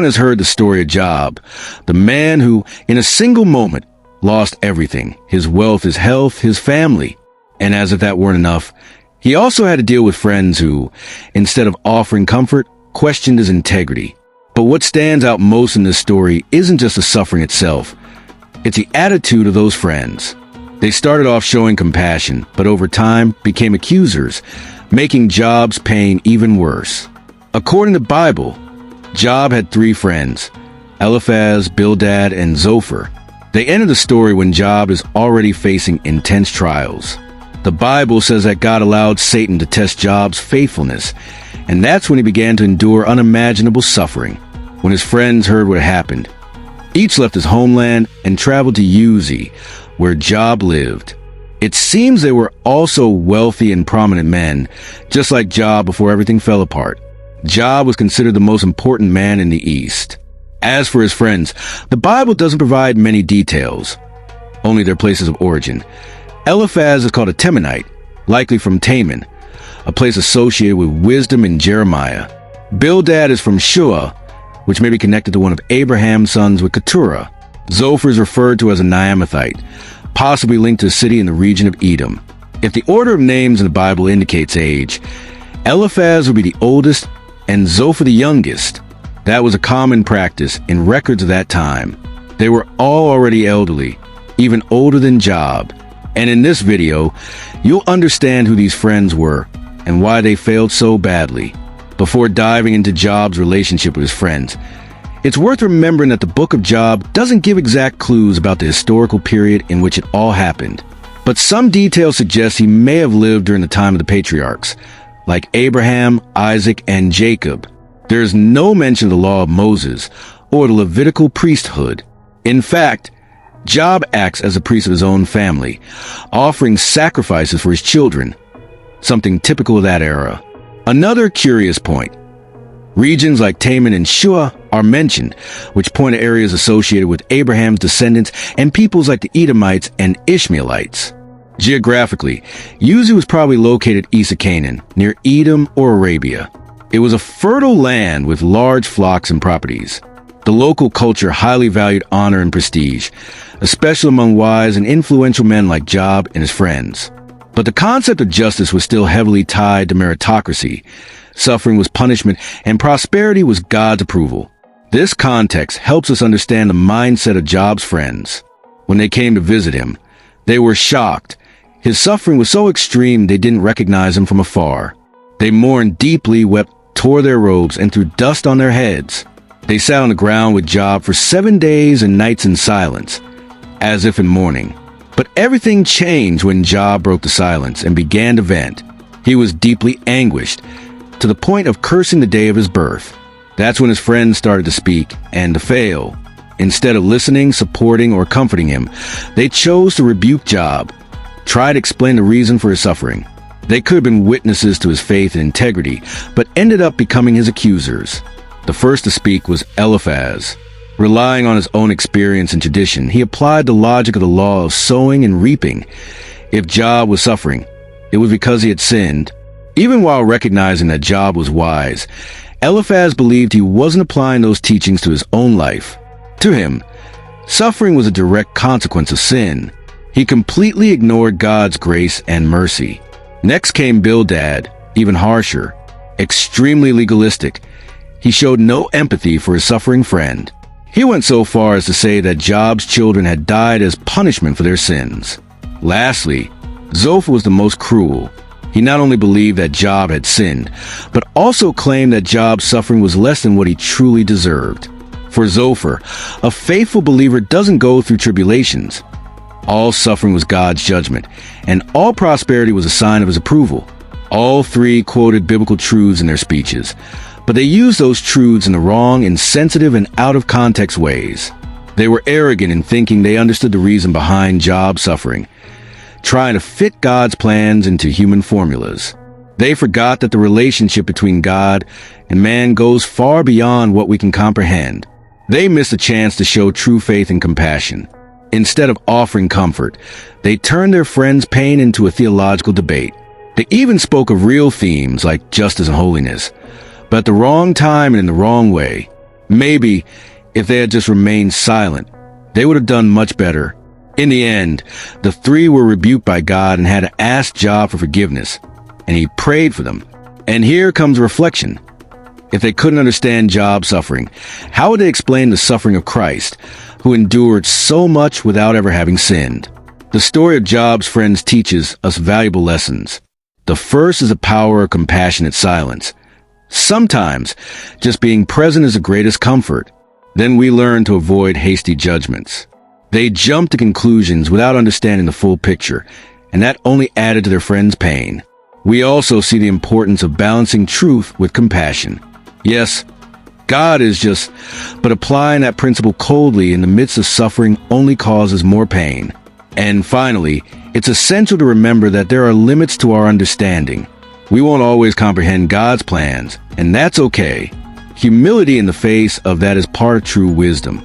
Everyone has heard the story of Job, the man who, in a single moment, lost everything: his wealth, his health, his family. And as if that weren't enough, he also had to deal with friends who, instead of offering comfort, questioned his integrity. But what stands out most in this story isn't just the suffering itself. It's the attitude of those friends. They started off showing compassion, but over time became accusers, making Job's pain even worse. According to the Bible, Job had 3 friends: Eliphaz, Bildad, and Zophar. They enter the story when Job is already facing intense trials. The Bible says that God allowed Satan to test Job's faithfulness, and that's when he began to endure unimaginable suffering. When his friends heard what happened, each left his homeland and traveled to Uz, where Job lived. It seems they were also wealthy and prominent men, just like Job before everything fell apart. Job was considered the most important man in the East. As for his friends, the Bible doesn't provide many details, only their places of origin. Eliphaz is called a Temanite, likely from Teman, a place associated with wisdom in Jeremiah. Bildad is from Shua, which may be connected to one of Abraham's sons with Keturah. Zophar is referred to as a Naamathite, possibly linked to a city in the region of Edom. If the order of names in the Bible indicates age, Eliphaz would be the oldest and Zophar the youngest. That was a common practice in records of that time. They were all already elderly, even older than Job. And in this video, you'll understand who these friends were and why they failed so badly. Before diving into Job's relationship with his friends, it's worth remembering that the book of Job doesn't give exact clues about the historical period in which it all happened. But some details suggest he may have lived during the time of the patriarchs, like Abraham, Isaac, and Jacob. There is no mention of the law of Moses or the Levitical priesthood. In fact, Job acts as a priest of his own family, offering sacrifices for his children, something typical of that era. Another curious point: regions like Teman and Shua are mentioned, which point to areas associated with Abraham's descendants and peoples like the Edomites and Ishmaelites. Geographically, Uz was probably located east of Canaan, near Edom or Arabia. It was a fertile land with large flocks and properties. The local culture highly valued honor and prestige, especially among wise and influential men like Job and his friends. But the concept of justice was still heavily tied to meritocracy. Suffering was punishment, and prosperity was God's approval. This context helps us understand the mindset of Job's friends. When they came to visit him, they were shocked. His suffering was so extreme they didn't recognize him from afar. They mourned deeply, wept, tore their robes, and threw dust on their heads. They sat on the ground with Job for 7 days and nights in silence, as if in mourning. But everything changed when Job broke the silence and began to vent. He was deeply anguished, to the point of cursing the day of his birth. That's when his friends started to speak, and to fail. Instead of listening, supporting, or comforting him, they chose to rebuke Job, try to explain the reason for his suffering. They could have been witnesses to his faith and integrity, but ended up becoming his accusers. The first to speak was Eliphaz. Relying on his own experience and tradition, he applied the logic of the law of sowing and reaping. If Job was suffering, it was because he had sinned. Even while recognizing that Job was wise, Eliphaz believed he wasn't applying those teachings to his own life. To him, suffering was a direct consequence of sin. He completely ignored God's grace and mercy. Next came Bildad, even harsher, extremely legalistic. He showed no empathy for his suffering friend. He went so far as to say that Job's children had died as punishment for their sins. Lastly, Zophar was the most cruel. He not only believed that Job had sinned, but also claimed that Job's suffering was less than what he truly deserved. For Zophar, a faithful believer doesn't go through tribulations. All suffering was God's judgment, and all prosperity was a sign of his approval. All three quoted biblical truths in their speeches, but they used those truths in the wrong, insensitive, and out-of-context ways. They were arrogant in thinking they understood the reason behind Job's suffering, trying to fit God's plans into human formulas. They forgot that the relationship between God and man goes far beyond what we can comprehend. They missed a chance to show true faith and compassion. Instead of offering comfort, they turned their friends' pain into a theological debate. They even spoke of real themes like justice and holiness, but at the wrong time and in the wrong way. Maybe, if they had just remained silent, they would have done much better. In the end, the three were rebuked by God and had to ask Job for forgiveness, and he prayed for them. And here comes reflection. If they couldn't understand Job's suffering, how would they explain the suffering of Christ, who endured so much without ever having sinned? The story of Job's friends teaches us valuable lessons. The first is the power of compassionate silence. Sometimes, just being present is the greatest comfort. Then we learn to avoid hasty judgments. They jumped to conclusions without understanding the full picture, and that only added to their friends' pain. We also see the importance of balancing truth with compassion. Yes, God is just, but applying that principle coldly in the midst of suffering only causes more pain. And finally, it's essential to remember that there are limits to our understanding. We won't always comprehend God's plans, and that's okay. Humility in the face of that is part of true wisdom.